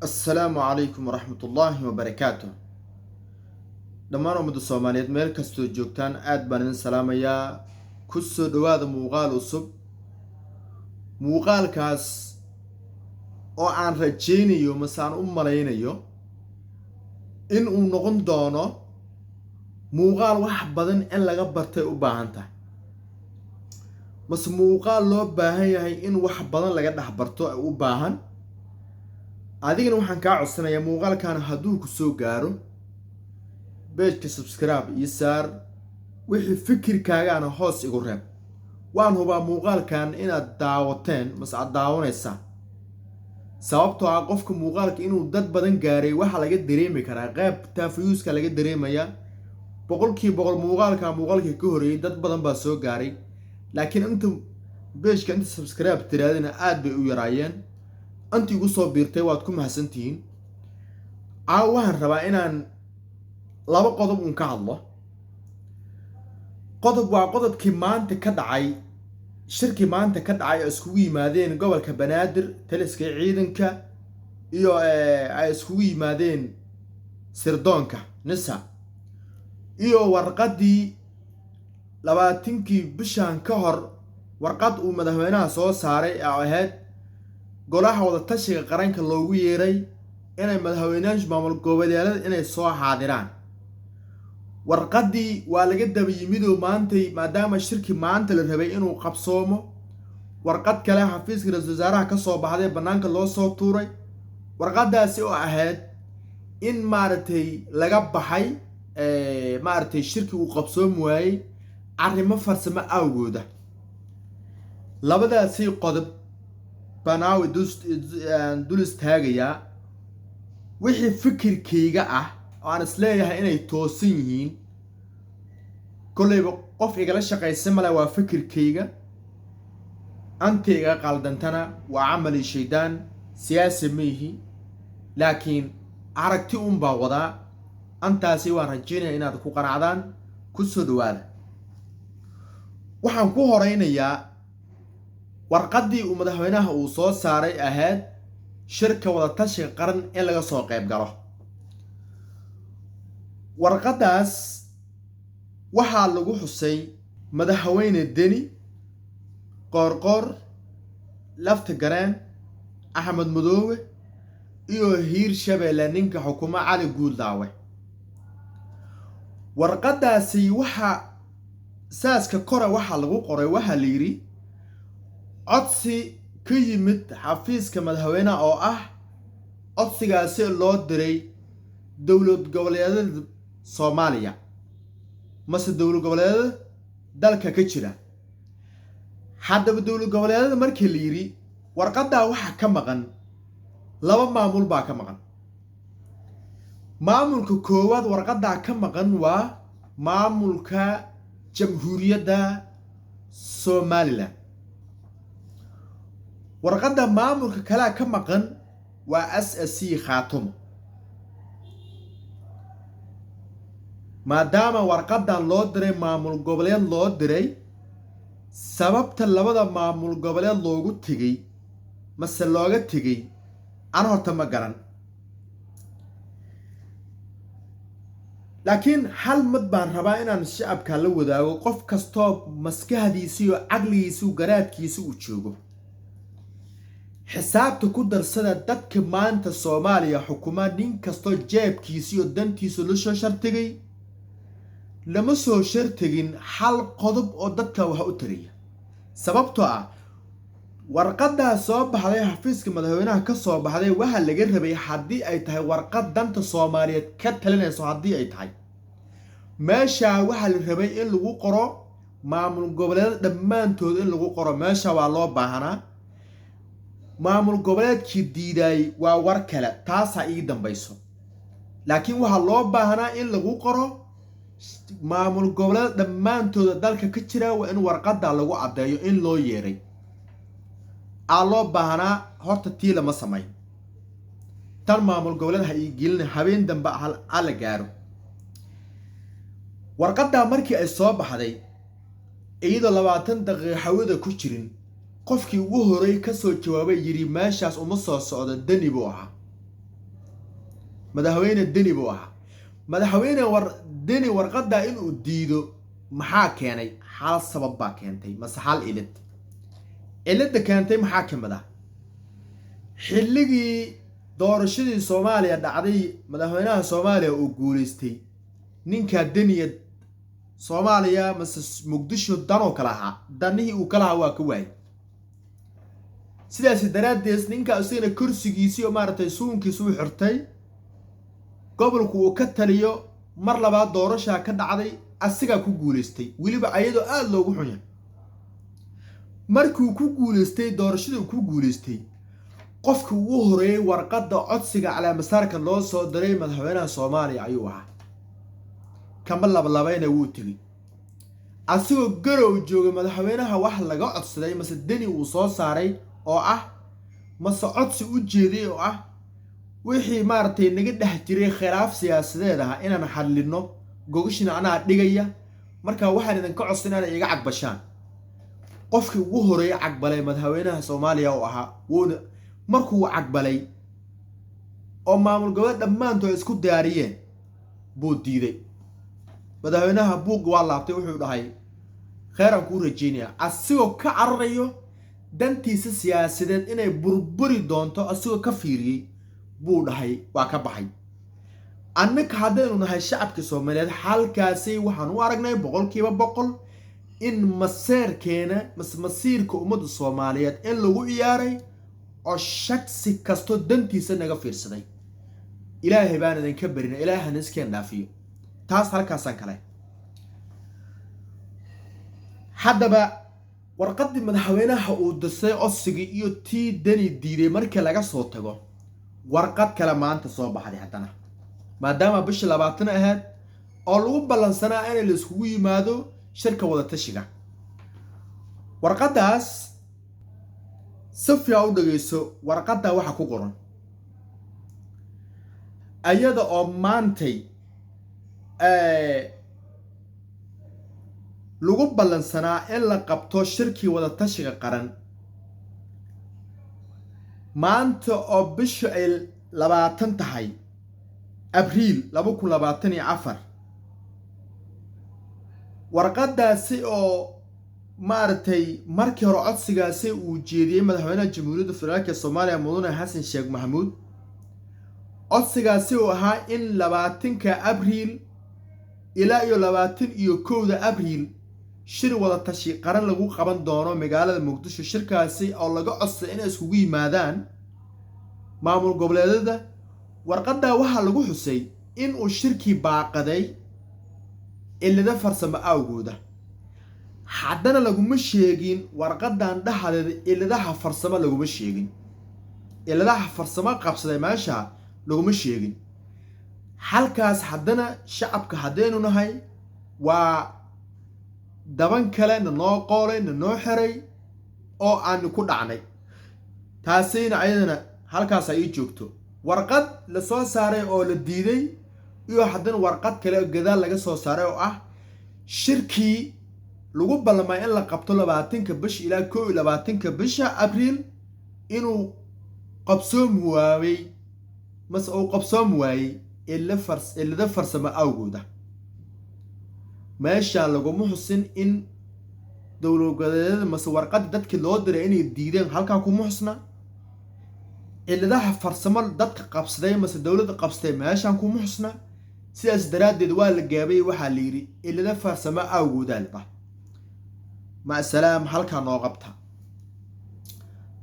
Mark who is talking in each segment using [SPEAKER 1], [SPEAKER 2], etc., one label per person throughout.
[SPEAKER 1] السلام عليكم ورحمة الله وبركاته. دمان أمد الصوماليات ميل كستو جوكتان آد بانين سلاميا كسو دواد موغال أصب موغال كاس oo aan rajaynayo masaan u malaynayo in uu noqon doono muuqaal wax badan in laga bartay u baahan tahay mas muuqaal loo baahan yahay in wax badan laga dhex barto u baahan adigana waxaan kaa codsanayaa muuqaalkan hadduu ku soo gaaro page-ka subscribe iyo saar wixii fikirkaagana hoos igu reeb waan hubaa muuqaalkan inaad daawateen mas aad daawanaysaa sababtoo ah qofka muuqaalka inuu dad badan gaaray waxa laga dareemi karaa qaybta fiyuuska laga dareemaya boqolkiiba boqol muuqaalka ka horeeyay dad badan baa soo gaaray laakiin inta page-ka inta subscribe tiraadina aad bay u yaraayeen anti ugu soo biirtay waad ku mahadsantihiin waxaan rabaa inaan laba qodob ka hadlo qodob waa qodobkii maanta ka dhacay shirkii maanta ka dhacay oo iskugu yimaadeen gobolka Banaadir taliska ciidanka iyo ay iskugu yimaadeen sirdoonka nisa iyo warqadii 20kii bishan ka hor warqad uu madaxweynaha soo saaray ahayd golaha wada tashiga qaranka loogu yeeray inay madaxweynaha maamul goboleedyada inay soo xaadiraan warqadii waa laga daba yimido maantay maadaama shirki maanta la rabay inuu qabsoomo warqad kale xafiiska ra'iisul wasaaraha ka soo baxday banaanka loo soo tuuray warqadaasi oo ahayd in maartay laga baxay maartay shirki uu qabsoom waayay arrimo farsamo awgooda labadaasi qodob banaawi dul istaagaya wixii fikirkayga ah oo aan isleeyahay inay toosan yihiin kollayba qof igala shaqaysan male waa fikirkayga antayga qaldantana waa camali shaydaan siyaasi mihi laakiin aragti baa wadaa antaasi waan rajaynaya inaad ku qanacdaan ku soo dhawaada waxaan ku horeynayaa warqadii uu madaxweynaha uu soo saaray ahayd shirka wada tashiga qaran in laga soo qayb galo warqadaas waxaa lagu xusay madaxweyne Deni Qoorqoor Lafta Gareen Axmed Madoowe iyo Hiirshabelle ninka xukuma Cali Guuldaawe warqadaasi waxa saaska kore waxa lagu qoray waxa la yiri codsi ka yimid xafiiska madaxweynaha oo ah codsigaasi loo diray dawlad goboleedyada Soomaaliya mase dawlad goboleedyada dalka ka jira haddaba dawlad goboleedyada markii la yiri warqada waxa ka maqan laba maamul baa ka maqan maamulka koowaad warqada ka maqan waa maamulka jamhuuriyadda Soomaaliland warqada maamulka kale ka maqan waa SSC Khaatumo maadaama warqadan loo diray maamul goboleed loo diray sababta labada maamul goboleed loogu tagay mase looga tagay aan horta ma garan laakiin hal mid baan rabaa inaan shacabka la wadaago qof kasto maskaxdiisa iyo aqligiisa iyo garaadkiisa uu joogo xisaabta ku darsada dadka maanta Soomaaliya xukuma nin kasto jeebkiisa iyo dantiisa la soo shartigay lama soo shartigin hal qodob oo dadka wax u tariya sababtoo ah warqada soo baxday xafiiska madaxweynaha ka soo baxday waxa laga rabay hadii ay tahay warqad danta Soomaaliyeed ka talinayso hadii ay tahay meesha waxa la rabay in lagu qoro maamul goboleed dhamaantood in lagu qoro meesha waa loo baahanaa maamul goboleedkii diiday waa war kale taasa ii dambayso laakiin waxa loo baahanaa in lagu qoro maamul goboleed dhamaantood dalka ka jira waa in warqada lagu cadeeyo in loo yeeray loo baahanaa horta tii lama samay tan maamul goboleed ha ii gelin habeen dambe la gaaro warqada markii ay soo baxday iyadoo 20 daqiiqo hawada ku jirin qofkii ugu horeey ka soo jawaabay yiri meeshaas uma soo socdo Deni buu ahaa madaxweyne deni buu ahaa madaxweyne deni warqadda inuu diido maxaa keenay hal sabab baa keentay mase hal cilada keentay maxaa ka mid ah xilligii doorashadii Soomaaliya dhacday madaxweynaha Soomaaliya uu guuleystay ninka deniya Soomaaliya mase Muqdisho dano kala ahaa danihii uu kala waa ka waayay sidaas daraadeed ninka asina kursigiisii oo maartay suunkiisu u xirtay gobolku uu ka taliyo mar labaad doorasho ka dhacday asiga ku guuleystay waliba ayadoo aad loogu xunyaa markuu ku guuleystay doorashadu ku guuleystay qofka uu horeeyay warqadda codsiga calaamasaarka loo soo diray madaxweynaha Soomaaliya ayuu ahaa kama labayna wuu tagay asigoo garow jooga madaxweynaha wax laga codsaday mase deni uu soo saaray oo ah mase codsi u jeeday oo ah wixii maartay naga dhex jiray khilaaf siyaasadeed ah inaan xalino gogashina anaa dhigaya marka waxaan idin ka codsan inay iga cagbashaan qofkii ugu horeeyay cagbalay madaxweynaha Soomaaliya oo ahaa wuuna markuu cagbalay oo maamul goboleed dhamaantood isku diyaariyeen buu diiday madaxweynaha buuq waa laabtay wuxuu dhahay khayran ku rajeynaya asigoo ka cararayo dantiisa siyaasadeed inay burburi doonto asigoo ka fiiriyay buu dhahay waa ka baxay annaka haddaynu nahay shacabka Soomaaliyeed halkaasay waxaan u aragnay 100% in maseerkeena masiirka ummadda Soomaaliyeed in lagu ciyaaray oo shakhsi kasto dantiisa naga fiirsaday ilaahay baan idin ka barina ilaahana iskeen dhaafiyo taas halkaasan kale haddaba warqadii madaxweynaha uu disay codsiga iyo tii deni diiday markii laga soo tago warqad kale maanta soo baxday haddana maadaama bish 20 ahayd oo lagu balansanaa in la isku yimaado shirka wada tashiga warqadaas safiya u dhageyso warqadda waxa ku qoran ayada oo maantay lagu balansanaa in la qabto shirkii wada tashiga qaran maanta oo bisha ay 20 tahay abriil 2024 warqadaasi oo maartay markii hore codsigaasi uu jeediyay madaxweynaha Jamhuuriyadda Federaalka Soomaaliya Mudane Xasan Sheekh Maxamuud codsigaasi oo ahaa in 20 abriil ilaa iyo 21 abriil shir wada tashi qaran lagu qaban doono magaalada Muqdisho shirkaasi oo laga codsaday in ay isku yimaadaan maamul goboleedyada warqadda waxa lagu xusay in uu shirkii baaqaday ilaa farsamo awgooda haddana laguma sheegin warqadan dhaxaleed ilaa farsamo laguma sheegin ilaa farsamo qabsaday meesha laguma sheegin halkaas haddana shacabka hadeenu nahay waa daban kale noo qoolay noo xiray oo aan ku dhacnay taasina ayadana halkaas ay joogto warqad la soo saaray oo la diiday iyo haddana warqad kale gadaal laga soo saaray oo ah shirkii lagu ballamay in la qabto 20 bish ilaa 21 bisha abriil inuu qabsoom waayay mas oo qabsoom waayay ilaa farsamo awgooda meesha lagu muxsin in dawladda mas warqad dadkii loo diray inay diideen halka ku muxsna ilaa farsamo dadka qabsaday mas dawladda qabsatay meeshan ku muxsna sidaas daraadeed waa la gaabay waxa la yiri ilaa farsamo awgooda laba ma salaam halka noo qabta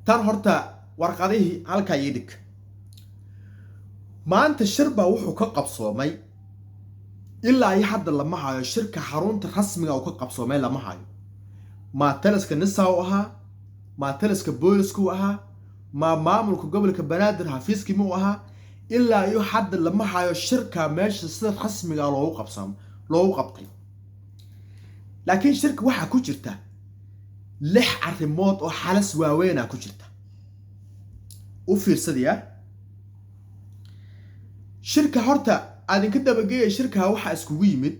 [SPEAKER 1] tan horta warqadihii halka yidhig maanta shirba wuxuu ka qabsoomay ilaa ay hadda lama hayo shirka xarunta rasmiga oo ka qabsoomay lama hayo ma taliska nisaaw ahaa ma taliska booliska ahaa ma maamulka gobolka Banaadir xafiiskii mu ahaa ilaa iyo hadda lama hayo shirka meesha sida rasmiga loo qabtay laakiin shirka waxa ku jirta 6 arrimood oo xalas waaweyn ku jirta u fiirsadiya shirka horta adinka dabageeyay shirka waxa isku yimid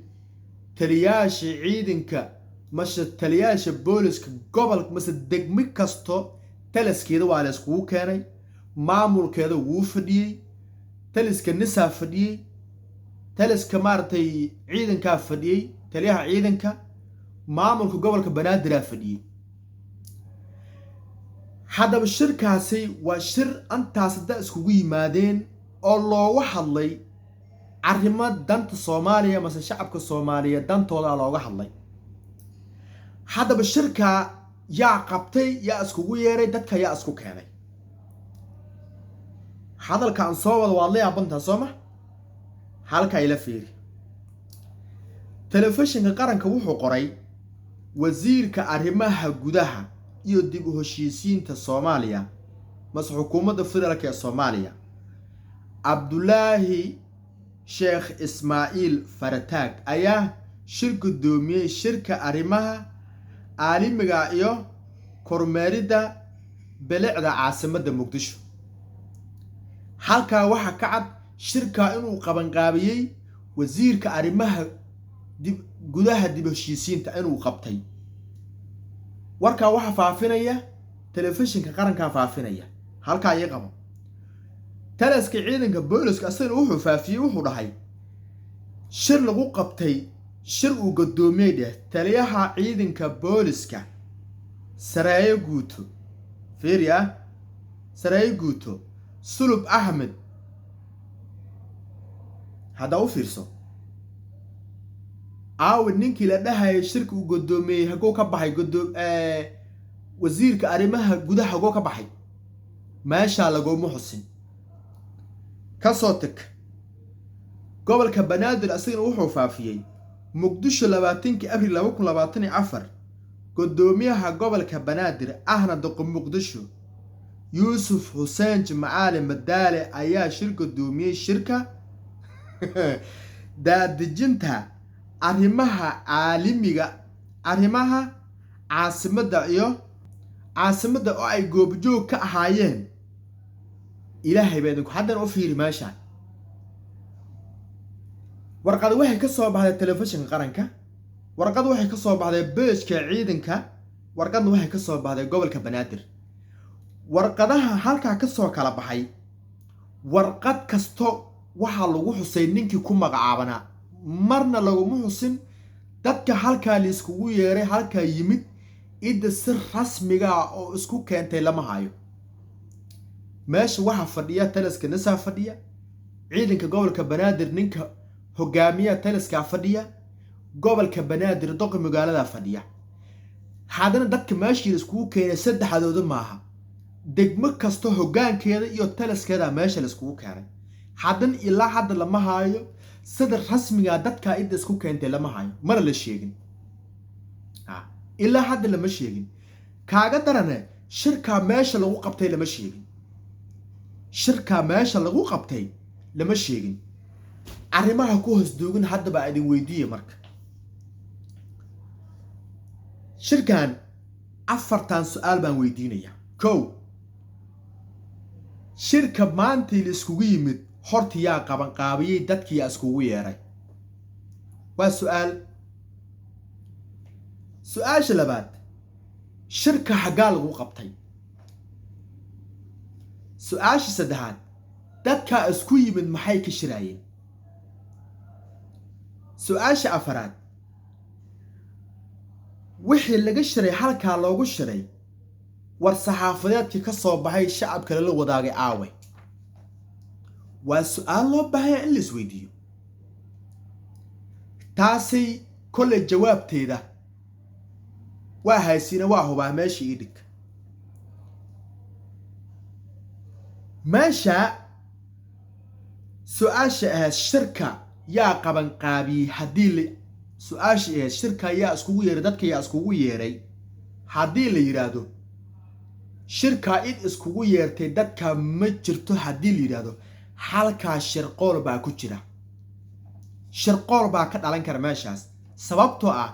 [SPEAKER 1] taliyaasha ciidanka masha taliyaasha booliska gobolka mas degmo kasto talaskeeda waa la isku keenay maamulkeeda wuu fadhiyay taliska nisaa fadhiyey taliska maaragtay ciidankaa fadhiyey taliyaha ciidanka maamulka gobolka banaadir fadhiyey haddaba shirkaasi waa shir antaas da iskugu yimaadeen oo looga hadlay arrimo danta Soomaaliya mase shacabka Soomaaliya dantooda looga hadlay haddaba shirka yaa qabtay yaa iskugu yeeray dadka yaa isku keenay hadalka aan soo wada waa la yaabanta Sooma halka ila fiiri telefishinka qaranka wuxuu qoray wasiirka arrimaha gudaha iyo dib u heshiisiinta Soomaaliya mas xukuumadda federaalka ee Soomaaliya Abdullaahi Sheekh Ismaaciil Farataag ayaa shir gudoomiyay shirka arrimaha caalamiga iyo kormeerida bilicda caasimadda Muqdisho halka waxa ka cad shirka inuu qaban qaabiyay wasiirka arrimaha gudaha dib u heshiisiinta inuu qabtay warka waxa faafinaya telefishinka qaranka faafinaya halka ay qabo taliska ciidanka booliska asana wuxuu faafiyay wuxuu dhahay shir lagu qabtay shir uu gudoomiyay taliyaha ciidanka booliska Saraaye Guuto fiiriya Saraaye Guuto Sulub Ahmed hada u fiirso ninkii la dhahay shirka uu gudoomiyay hago ka baxay wasiirka arrimaha gudaha hago ka baxay meesha lagu muxsin ka soo tag gobolka banaadir asagana wuxuu faafiyay Muqdisho 20 Abriil 2024 gudoomiyaha gobolka banaadir ahna doqon Muqdisho Yuusuf Hussein Jimcaale Madaale ayaa shir gudoomiyay shirka daadejinta arrimaha caalamiga arrimaha caasimadda oo ay goobjoog ka ahaayeen ilaahay baa idinku haddana u fiiri meesha warqad waxay ka soo baxday telefishinka qaranka warqad waxay ka soo baxday beeshka ciidanka warqadna waxay ka soo baxday gobolka banaadir warqadaha halka ka soo kala baxay warqad kasto waxa lagu xusay ninkii ku magacaabana marna lagu xusin dadka halka la iskugu yeeray halka yimid ida sir rasmiga oo isku keentay lama hayo meesha waxa fadhiya taliska nisaa fadhiya ciidanka gobolka banaadir ninka hogaamiya taliska fadhiya gobolka banaadir doqo magaalada fadhiya hadana dadka meesha la iskugu keenay saddexdooda maaha degmo kasto hogaankeeda iyo taliskeeda meesha la iskugu keenay hadan ilaa hadda lama hayo sida rasmiga dadka ida isku keentay lama hayo mar la sheegin ilaa hadda lama sheegin kaaga darane shirka meesha lagu qabtay lama sheegin shirka meesha lagu qabtay lama sheegin arrimaha ku hoos doogan hadda baa idin weydiiyay marka shirkan afartan su'aal baan weydiinaya kow shirka maanta la iskugu yimid horta yaa qaban qaabiyay dadkii iskugu yeeray waa su'aasha labaad shirka xagaa lagu qabtay su'aasha saddexaad dadka isku yimid maxay ka shirayeen su'aasha afaraad wixii laga shiray halka loogu shiray war saxaafadeedkii ka soo baxay shacabka la wadaagay aawe waa su'aal loo baahay in la isweydiiyo taasi kole jawaabteeda waa haysiina waa hubaa meesha idhig meesha su'aasha shirka yaa qaban qaabiyay hadii su'aasha shirka yaa iskugu yeeray dadka yaa iskugu yeeray hadii la yiraahdo shirka id iskugu yeertay dadka ma jirto hadii la yiraahdo halka shirqool baa ku jira shirqool baa ka dhalan kara meeshaas sababtoo ah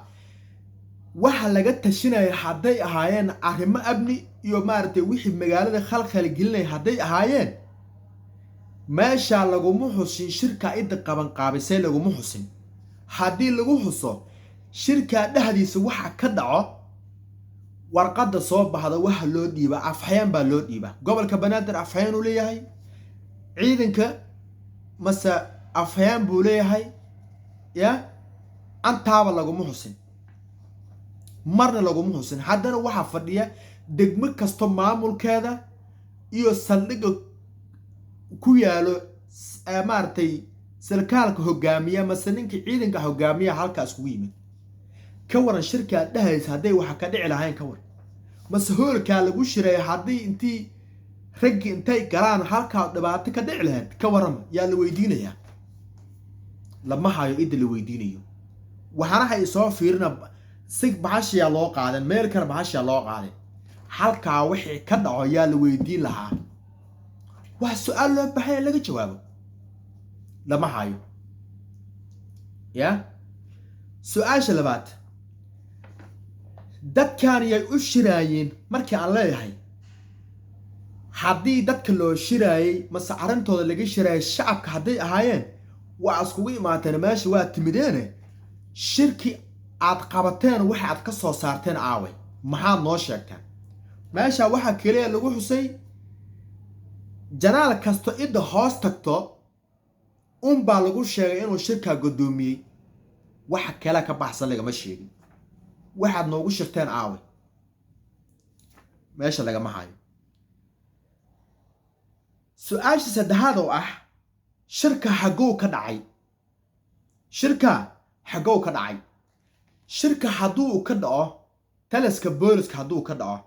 [SPEAKER 1] waxa laga tashinay haday ahaayeen arrimo abni iyo maartay wixii magaalada khalkhal gelinay haday ahaayeen meesha lagu muxusin shirka id qaban qaabisay lagu muxusin hadii lagu xuso shirka dhaxdiisa waxa ka dhaco warqada soo baxda waxa loo dhiiba afxayaan baa loo dhiiba gobolka banaadir afxayaan u leeyahay ciidanka mase afhayaan buu leeyahay ya antaaba laguma xusin marna laguma xusin haddana waxaa fadhiya degmo kasto maamulkeeda iyo saldhigga ku yaalo maaragtay sarkaalka hogaamiya mase ninka ciidanka hogaamiya halkaas kugu yimid ka waran shirkaa dhahaysa hadday waxa ka dhici lahayn ka waran mase hoolkaa lagu shireeyo haddii intii raggi intay galaan halkaa dhibaato ka dhici lahayd ka warama yaa la weydiinayaa lama hayo idda la weydiinayo waxaana hay soo fiirina sig bahashiyaa loo qaadan meel kale bahashiyaa loo qaadan halkaa wixii ka dhaco yaa la weydiin lahaa waa su-aal loo baahan laga jawaabo lama hayo ya su-aasha labaad dadkan yay u shiraayeen markii aan leeyahay haddii dadka loo shiraayay mase arrintooda laga shiraayay shacabka hadday ahaayeen waa iskugu imaateen meesha waa timideene shirki aad qabateen waxa aad ka soo saarteen aaway maxaad noo sheegtaan meesha waxaa kaliya lagu xusay janaal kasto idda hoos tagto unbaa lagu sheegay inuu shirkaa guddoomiyey waxa kale ka baxsan lagama sheegin waxaad noogu shirteen aaway meesha lagama hayo su-aasha saddexaad oo ah shirka xagow ka dhacay shirka xagow ka dhacay shirka hadduu ka dhaco taliska booliska hadduu ka dhaco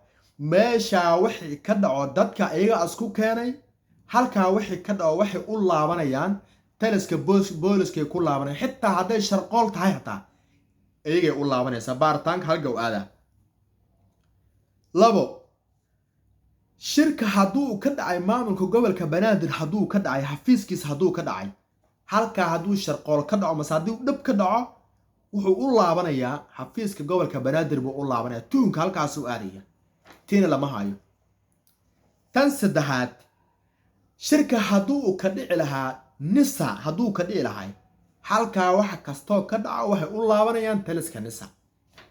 [SPEAKER 1] meeshaa wixii ka dhaco dadka iyaga isku keenay halkaa wixii ka dhaco waxay u laabanayaan taliska booliskay ku laabanayaan xitaa hadday sharqool tahay hataa iyagay u laabanaysaa baaritaanka halgow aada labo shirka hadduu ka dhacay maamulka gobolka banaadir hadduu ka dhacay xafiiskiisa hadduu ka dhacay halkaa hadduu sharqool ka dhaco mase haddii dhib ka dhaco wuxuu u laabanayaa xafiiska gobolka banaadir buu u laabanayaa tuunka halkaasuu aadaya tiina lama hayo tan saddexaad shirka hadduu ka dhici lahaa nisa hadduu ka dhici lahay halkaa waxa kastoo ka dhaco waxay u laabanayaan taliska nisa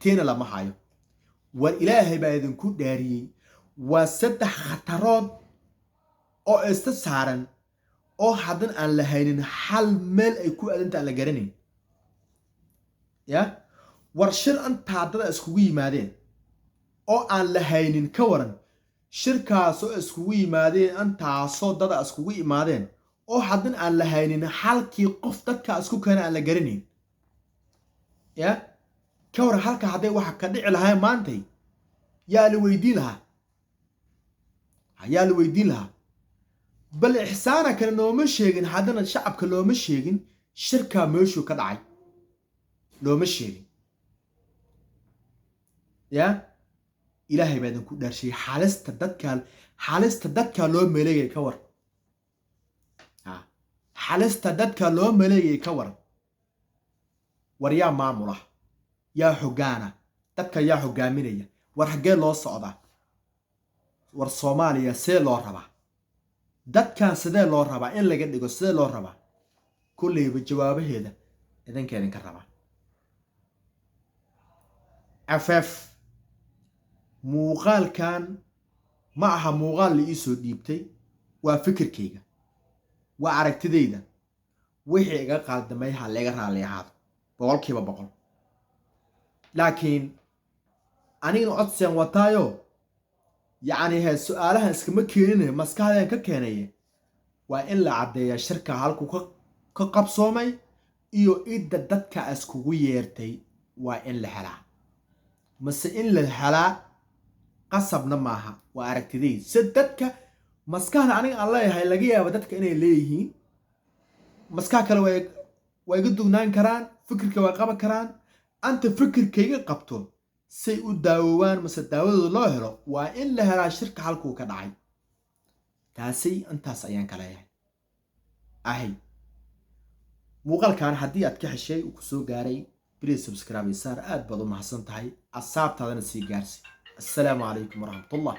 [SPEAKER 1] tiina lama hayo war ilaahay baa idinku dhaariyey waa saddex khatarood oo ista saaran oo haddan aan la haynin hal meel ay ku adinta aan la garanayn ya war shir antaa dada iskugu yimaadeen oo aan la haynin ka waran shirkaasoo iskugu yimaadeen antaasoo dada iskugu imaadeen oo haddan aan la haynin halkii qof dadka isku keena aan la garanayn ya ka waran halka hadday waxa ka dhici lahay maantay yaa la weydiin lahaa yaa la weydiin lahaa bal ixsaana kale nooma sheegin haddana shacabka looma sheegin shirkaa meeshuu ka dhacay looma sheegin ya ilaahay baa idinku dhaarshiyey xaalista dadkaa loo maleegay ka war xaalista dadkaa loo maleegay ka waran war yaa maamula yaa xogaana dadka yaa hogaaminaya war haggee loo socdaa war soomaaliya see loo rabaa dadkan sidee loo rabaa in laga dhigo sidee loo rabaa kulleyba jawaabaheeda idinka rabaa cafaaf muuqaalkan ma aha muuqaal la iisoo dhiibtay waa fikirkayga waa aragtidayda wixii iga qaaldamay ha laga raali ahaado 100%. laakiin anigana codsiyan wataayo yacni su-aalahan iskama keenine maskaxdeen ka keenaye waa in la caddeeyaa shirka halku ka qabsoomay iyo idda dadka iskugu yeertay waa in la helaa mase in la helaa qasabna maaha waa aragtiday si dadka maskaxda aniga aan leeyahay laga yaabo dadka inay leeyihiin maskax kale way iga dugnaan karaan fikirka way qaban karaan anta fikirkayga qabto say u daawowaan mase daawadooda loo helo waa in la helaa shirka halkuu ka dhacay taasi intaas ayaan ka leeyahay ahay muuqaalkan haddii aad ka heshay uu ku soo gaaray please subscribe saar aad baad u mahadsan tahay asaabtaadana sii gaarsi assalaamu calaykum waraxmatullah